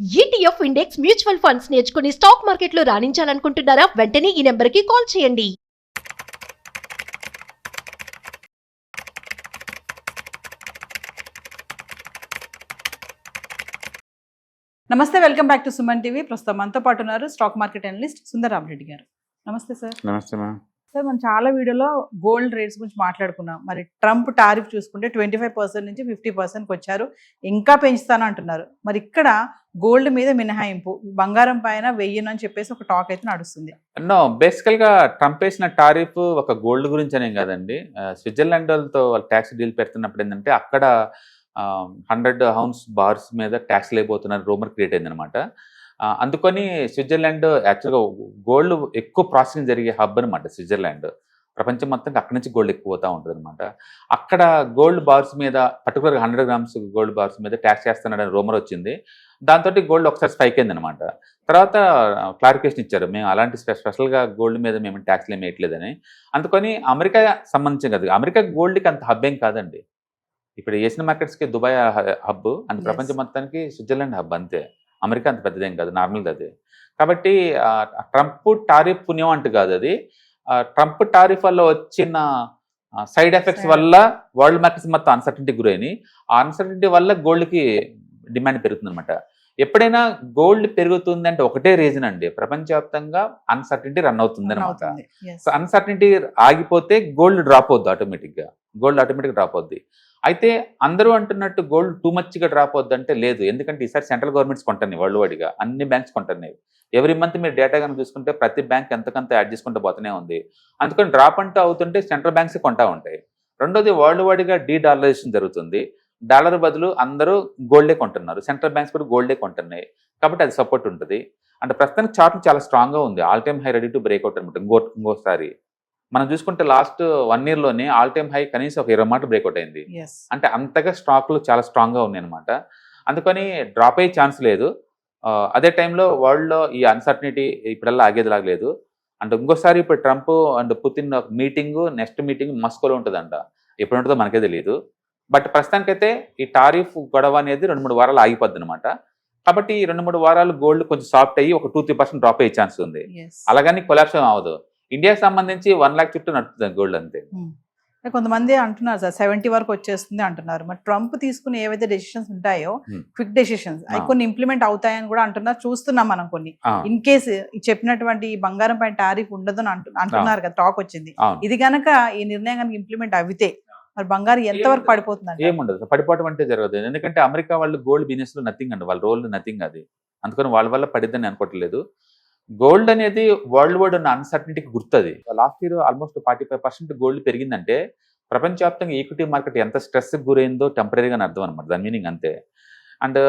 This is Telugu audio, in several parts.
ఈటీఎఫ్ ఇండెక్స్ మ్యూచువల్ ఫండ్స్ నేర్చుకుని స్టాక్ మార్కెట్లో రాణించాలనుకుంటున్నారా? వెంటనే ఈ నెంబర్కి కాల్ చేయండి. నమస్తే, welcome back to Suman TV. ప్రస్తుతం మనతో పాటు ఉన్నారు స్టాక్ మార్కెట్ అనలిస్ట్ సుందరరామరెడ్డి గారు. నమస్తే సార్. నమస్తే మ్యామ్. సార్, మనం చాలా వీడియోలో గోల్డ్ రేట్స్ గురించి మాట్లాడుకున్నాం. మరి ట్రంప్ టారిఫ్ చూసుకుంటే 25% నుంచి 50%కి వచ్చారు, ఇంకా పెంచుతాను అంటున్నారు. మరి ఇక్కడ గోల్డ్ మీద మినహాయింపు, బంగారం పైన 1000 అని చెప్పేసి ఒక టాక్ అయితే నడుస్తుంది. బేసికల్ గా ట్రంప్ వేసిన టారిఫ్ ఒక గోల్డ్ గురించి అనేం కాదండి. స్విట్జర్లాండ్ వాళ్ళతో వాళ్ళు ట్యాక్స్ డీల్ పెడుతున్నప్పుడు ఏంటంటే అక్కడ 100 హౌన్స్ బార్స్ మీద ట్యాక్స్ లేకపోతున్నారు, రూమర్ క్రియేట్ అయింది అనమాట. అందుకని స్విట్జర్లాండ్ యాక్చువల్గా గోల్డ్ ఎక్కువ ప్రాసెసింగ్ జరిగే హబ్ అనమాట. స్విట్జర్లాండ్ ప్రపంచం మొత్తం అక్కడి నుంచి గోల్డ్ ఎక్కువ పోతూ ఉంటుంది అనమాట. అక్కడ గోల్డ్ బార్స్ మీద పర్టికులర్గా 100 గ్రామ్స్ గోల్డ్ బార్స్ మీద ట్యాక్స్ చేస్తున్నాడని రూమర్ వచ్చింది. దాంతో గోల్డ్ ఒకసారి స్పైక్ అయింది అనమాట. తర్వాత క్లారిఫికేషన్ ఇచ్చారు, మేము అలాంటి స్పెషల్గా గోల్డ్ మీద మేము ట్యాక్స్లు ఏమి వేయట్లేదని. అందుకని అమెరికా సంబంధించి కదా, అమెరికా గోల్డ్కి అంత హబ్ ఏం కాదండి. ఇప్పుడు ఏషియన్ మార్కెట్స్కి దుబాయ్ హబ్, అంత ప్రపంచం మొత్తానికి స్విట్జర్లాండ్ హబ్ అంతే. అమెరికా అంత పెద్దదేం కాదు, నార్మల్ది అది. కాబట్టి ట్రంప్ టారిఫ్ పుణ్యం అంటూ కాదు అది. ట్రంప్ టారిఫ్ వల్ల వచ్చిన సైడ్ ఎఫెక్ట్స్ వల్ల వరల్డ్ మార్కెట్స్ మొత్తం అన్సర్టనిటీ గురైనాయి. ఆ అన్సర్టనిటీ వల్ల గోల్డ్కి డిమాండ్ పెరుగుతుంది అనమాట. ఎప్పుడైనా గోల్డ్ పెరుగుతుంది అంటే ఒకటే రీజన్ అండి, ప్రపంచవ్యాప్తంగా అన్సర్టనిటీ రన్ అవుతుంది అనమాట. సో అన్సర్టనిటీ ఆగిపోతే గోల్డ్ డ్రాప్ అవుద్ది ఆటోమేటిక్గా, గోల్డ్ ఆటోమేటిక్గా డ్రాప్ అవుద్ది. అయితే అందరూ అంటున్నట్టు గోల్డ్ టూ మచ్గా డ్రాప్ అవుద్ది అంటే లేదు. ఎందుకంటే ఈసారి సెంట్రల్ గవర్నమెంట్స్ కొంటున్నాయి, వరల్డ్ వైడ్గా అన్ని బ్యాంక్స్ కొంటున్నాయి. ఎవ్రీ మంత్ మీరు డేటా కనుక చూసుకుంటే ప్రతి బ్యాంక్ ఎంతకంత యాడ్ చేసుకుంటూ పోతూనే ఉంది. అందుకని డ్రాప్ అంటూ అవుతుంటే సెంట్రల్ బ్యాంక్స్ కొంటా ఉంటాయి. రెండోది వరల్డ్ వైడ్గా డీడాలరైజేషన్ జరుగుతుంది. డాలర్ బదులు అందరూ గోల్డే కొంటున్నారు, సెంట్రల్ బ్యాంక్స్ కూడా గోల్డే కొంటున్నాయి. కాబట్టి అది సపోర్ట్ ఉంటుంది. అంటే ప్రస్తుతానికి చార్ట్ చాలా స్ట్రాంగ్గా ఉంది, all time high ready to breakout అనమాట. ఇంకోసారి మనం చూసుకుంటే లాస్ట్ 1 yearలోనే ఆల్ టైమ్ హై కనీసం ఒక 20 మాటలు బ్రేక్అవుట్ అయింది. అంటే అంతగా స్టాక్లు చాలా స్ట్రాంగ్గా ఉన్నాయి అనమాట. అందుకని డ్రాప్ అయ్యే ఛాన్స్ లేదు. అదే టైంలో వరల్డ్లో ఈ అన్సర్టనిటీ ఇప్పుడల్లా ఆగేదిలాగా లేదు. అంటే ఇంకోసారి ఇప్పుడు Trump and Putin meeting, next meeting మస్కోలో ఉంటుందంట. ఎప్పుడు ఉంటుందో మనకే తెలియదు. బట్ ప్రస్తుతానికైతే ఈ టారిఫ్ గొడవ అనేది 2-3 వారాలు ఆగిపోద్ది అనమాట. కాబట్టి ఈ 2-3 వారాలు గోల్డ్ కొంచెం సాఫ్ట్ అయ్యి ఒక 2-3% డ్రాప్ అయ్యే ఛాన్స్ ఉంది. అలాగని కొలాప్స్ అవ్వదు. ఇండియాకి సంబంధించి 1 lakh చుట్టూ నడుస్తుంది గోల్డ్ అంతే. కొంతమంది అంటున్నారు సార్ 70 వరకు వచ్చేస్తుంది అంటున్నారు. మరి ట్రంప్ తీసుకునే ఏవైతే డెసిషన్స్ ఉంటాయో, క్విక్ డెసిషన్స్, అవి కొన్ని ఇంప్లిమెంట్ అవుతాయని కూడా అంటున్నారు. చూస్తున్నాం మనం కొన్ని. ఇన్ కేసు చెప్పినటువంటి బంగారం పైన టారిఫ్ ఉండదు అంటున్నారు కదా, టాక్ వచ్చింది. ఇది కనుక ఈ నిర్ణయం కనుక ఇంప్లిమెంట్ అవితే మరి బంగారం ఎంతవరకు పడిపోతుంది? ఏముండదు, పడిపోవడం అంటే జరగదు. ఎందుకంటే అమెరికా వాళ్ళు గోల్డ్ బిజినెస్ లో నథింగ్ అండి, వాళ్ళ రోల్ నథింగ్ అది. అందుకని వాళ్ళ వల్ల పడిద్దని అనుకోవట్లేదు. గోల్డ్ అనేది వరల్డ్ వైడ్ ఉన్న అన్సర్టనిటీకి గుర్తుంది. లాస్ట్ ఇయర్ ఆల్మోస్ట్ 45% గోల్డ్ పెరిగిందంటే ప్రపంచవ్యాప్తంగా ఈక్విటీ మార్కెట్ ఎంత స్ట్రెస్కి గురైందో టెంపరీగా అర్థం అనమాట, దాని మీనింగ్ అంతే. అండ్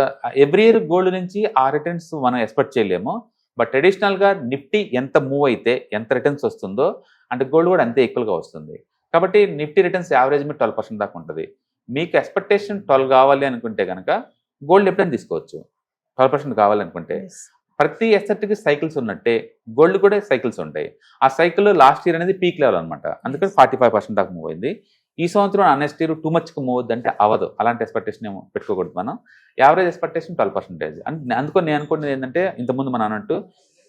ఎవ్రీ ఇయర్ గోల్డ్ నుంచి ఆ రిటర్న్స్ మనం ఎక్స్పెక్ట్ చేయలేము. బట్ ట్రెడిషనల్గా నిఫ్టీ ఎంత మూవ్ అయితే ఎంత రిటర్న్స్ వస్తుందో అంటే గోల్డ్ కూడా అంతే ఈక్వల్గా వస్తుంది. కాబట్టి నిఫ్టీ రిటర్న్స్ యావరేజ్ మీద 12% దాకా ఉంటుంది. మీకు ఎక్స్పెక్టేషన్ 12 కావాలి అనుకుంటే కనుక గోల్డ్ ఎప్పుడైనా తీసుకోవచ్చు. 12% కావాలనుకుంటే ప్రతి ఎసెట్కి సైకిల్స్ ఉన్నట్టే గోల్డ్ కూడా సైకిల్స్ ఉంటాయి. ఆ సైకిల్ లాస్ట్ ఇయర్ అనేది పీక్ లెవెల్ అనమాట. అందుకని 45% దాకా మూవ్ అయింది. ఈ సంవత్సరం నెక్స్ట్ ఇయర్ టూ మచ్కి మూవ్ అవుద్దంటే అవ్వదు. అలాంటి ఎక్స్పెక్టేషన్ ఏమో పెట్టుకోకూడదు మనం. Average expectation 12%. అందుకని నేను అనుకున్నది ఏంటంటే, ఇంతకుముందు మనం అన్నట్టు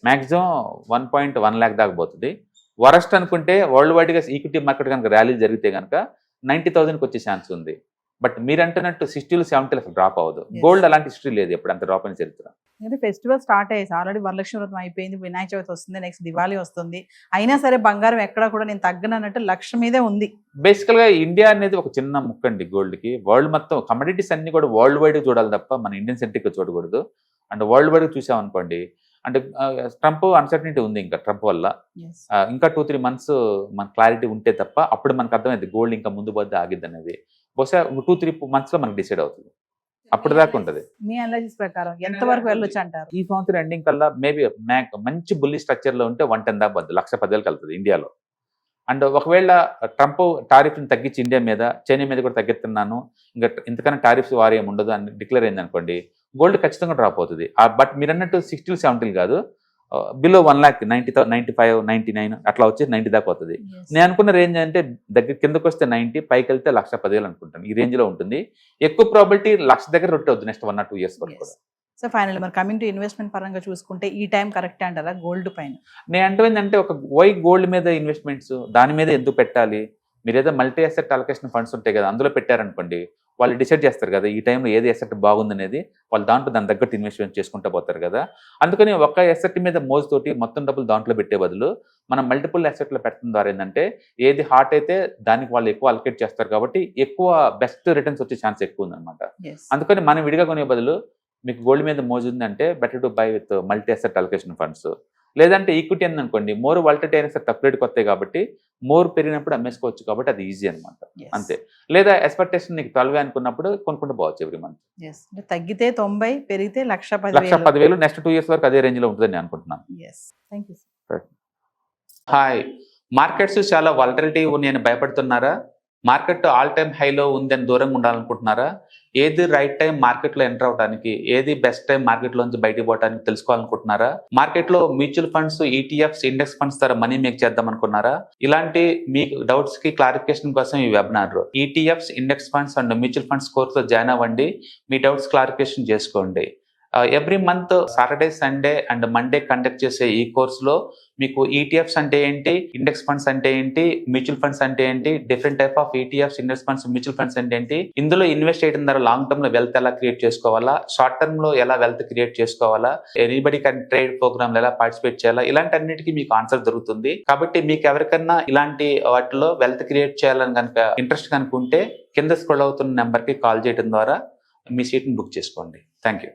మ్యాక్సిమం 1.1 lakh దాకా పోతుంది. వరస్ట్ అనుకుంటే వరల్డ్ వైడ్గా ఈక్విటీ మార్కెట్ కనుక ర్యాలీ జరిగితే కనుక 90,000కి వచ్చే ఛాన్స్ ఉంది. బట్ మీరు అంటున్నట్టు 60-70 డ్రాప్ అవ్వదు. గోల్డ్ అలాంటి హిస్టరీ లేదు ఎప్పుడు అంత డ్రాప్ అయిన చరిత్ర. ఫెస్టివల్ స్టార్ట్ అయ్యేసి ఆల్రెడీ వరలక్ష్మి వ్రతం అయిపోయింది, వినాయక చవితి వస్తుంది, నెక్స్ట్ దివాళీ వస్తుంది. అయినా సరే బంగారం ఎక్కడ కూడా నేను తగ్గనన్నట్టు 1,00,000 మీదే ఉంది. బేసికల్ గా ఇండియా అనేది ఒక చిన్న ముక్కండి గోల్డ్ కి. వరల్డ్ మొత్తం కమోడిటీస్ అన్ని కూడా వరల్డ్ వైడ్ చూడాలి తప్ప మన ఇండియన్ సెంట్రిక్ చూడకూడదు. అండ్ వరల్డ్ వైడ్ చూసామనుకోండి, అంటే ట్రంప్ అన్సర్టనిటీ ఉంది ఇంకా ట్రంప్ వల్ల. ఇంకా 2-3 months మన క్లారిటీ ఉంటే తప్ప అప్పుడు మనకు అర్థమైంది గోల్డ్ ఇంకా ముందు పోద్ది ఆగిద్ది అనేది. బహుశా 2-3 months లో మనకు డిసైడ్ అవుతుంది. అప్పుడు దాకా ఉంటుంది. మీ అనాలిసిస్ ప్రకారం ఎంత వరకు వెళ్ళొచ్చు అంటారు? ఈ సంవత్సరం ఎండింగ్ కల్లా మేబీ మంచి బుల్లి స్ట్రక్చర్ లో ఉంటే 110 దాకా పోద్ది, 1,10,000 కలుతుంది ఇండియాలో. అండ్ ఒకవేళ ట్రంప్ టారిఫ్ని తగ్గించి ఇండియా మీద, చైనా మీద కూడా తగ్గిస్తున్నాను, ఇంకా ఇంతకన్నా టారిఫ్స్ వారి ఏమి ఉండదు అని డిక్లేర్ అయింది అనుకోండి, గోల్డ్ ఖచ్చితంగా డ్రాప్ అవుతుంది. బట్ మీరు అన్నట్టు 60-70 కాదు, బిలో 1 lakh 95, 99 అట్లా వచ్చి 90 దాకా అవుతుంది. నేను అనుకున్న రేంజ్ అంటే దగ్గర కిందకు వస్తే 90, పైకి వెళ్తే 1,10,000 అనుకుంటాను. ఈ రేంజ్ లో ఉంటుంది. ఎక్కువ ప్రాబిలిటీ 1,00,000 దగ్గర రొట్టె అవుతుంది నెక్స్ట్ 1 or 2 years వరకు కూడా. సో ఫైనల్ మరి కమింగ్ టు ఇన్వెస్ట్మెంట్ పరంగా చూసుకుంటే ఈ టైం కరెక్ట్ అంటారా గోల్డ్ పైన? నేను అంటే ఏంటంటే ఒక గోల్డ్ మీద ఇన్వెస్ట్మెంట్స్ దాని మీద ఎందుకు పెట్టాలి, మీరు ఏదో మల్టీ అసెట్ అలొకేషన్ ఫండ్స్ ఉంటాయి కదా, అందులో పెట్టారనుకోండి, వాళ్ళు డిసైడ్ చేస్తారు కదా ఈ టైంలో ఏది అసెట్ బాగుందనేది, వాళ్ళు దాంట్లో దాని తగ్గట్టు ఇన్వెస్ట్మెంట్ చేసుకుంటూ పోతారు కదా. అందుకని ఒక అసెట్ మీద మోజుతోటి మొత్తం డబ్బులు దాంట్లో పెట్టే బదులు మనం మల్టిపుల్ అసెట్లో పెట్టడం ద్వారా ఏంటంటే ఏది హాట్ అయితే దానికి వాళ్ళు ఎక్కువ అలొకేట్ చేస్తారు కాబట్టి ఎక్కువ బెస్ట్ రిటర్న్స్ వచ్చే ఛాన్స్ ఎక్కువ ఉందన్నమాట. అందుకని మనం విడిగా కొనే బదులు మీకు గోల్డ్ మీద మోజు ఉందంటే better to buy with multi asset allocation funds. లేదంటే ఈక్విటీ అనుకోండి, మోర్ వాలిటిలిటీ అయినా సరే తక్కువ రేటుకి వస్తాయి కాబట్టి మోర్ పెరిగినప్పుడు అమ్మేసుకోవచ్చు కాబట్టి అది ఈజీ అనమాట. అంతే. లేదా ఎక్స్పెక్టేషన్ నీకు 12 అనుకున్నప్పుడు కొనుక్కుంటూ పోవచ్చు ఎవ్రీ మంత్. తగ్గితే 90, పెరిగితే 1,10,000 నెక్స్ట్ 2 years వరకు అదే రేంజ్ లో ఉంటుందని నేను అనుకుంటున్నాను. హాయ్, మార్కెట్స్ చాలా వాలటిలిటీ ఉన్నాయని భయపడుతున్నారా? మార్కెట్ ఆల్ టైమ్ హైలో ఉందని దూరంగా ఉండాలనుకుంటున్నారా? ఏది రైట్ టైం మార్కెట్లో ఎంటర్ అవడానికి, ఏది బెస్ట్ టైం మార్కెట్లోంచి బయటకు పోవడానికి తెలుసుకోవాలనుకుంటున్నారా? మార్కెట్లో mutual funds, ETFs, index funds ద్వారా మనీ మేక్ చేద్దాం అనుకున్నారా? ఇలాంటి మీ డౌట్స్ కి క్లారిఫికేషన్ కోసం ఈ webinar. ETFs, index funds and mutual funds కోర్సులో జాయిన్ అవ్వండి, మీ డౌట్స్ క్లారిఫికేషన్ చేసుకోండి. Every month Saturday, Sunday and Monday conduct చేసే ఈ కోర్సులో మీకు ఈటీఎఫ్స్ అంటే ఏంటి, ఇండెక్స్ ఫండ్స్ అంటే ఏంటి, మ్యూచువల్ ఫండ్స్ అంటే ఏంటి, different type of ETFs, index funds, mutual funds అంటే ఏంటి, ఇందులో ఇన్వెస్ట్ చేయడం ద్వారా లాంగ్ టర్మ్ లో వెల్త్ ఎలా క్రియేట్ చేసుకోవాలా, షార్ట్ టర్మ్ లో ఎలా వెల్త్ క్రియేట్ చేసుకోవాలా, ఎనీబడి కెన్ ట్రేడ్ ప్రోగ్రామ్ ఎలా పార్టిసిపేట్ చేయాలా, ఇలాంటి అన్నిటికీ మీకు ఆన్సర్ దొరుకుతుంది. కాబట్టి మీకు ఎవరికన్నా ఇలాంటి వాటిలో వెల్త్ క్రియేట్ చేయాలని కనుక ఇంట్రెస్ట్ కనుక ఉంటే కింద స్క్రోల్ అవుతున్న నెంబర్ కి కాల్ చేయడం ద్వారా మీ సీట్ ని బుక్ చేసుకోండి. Thank you.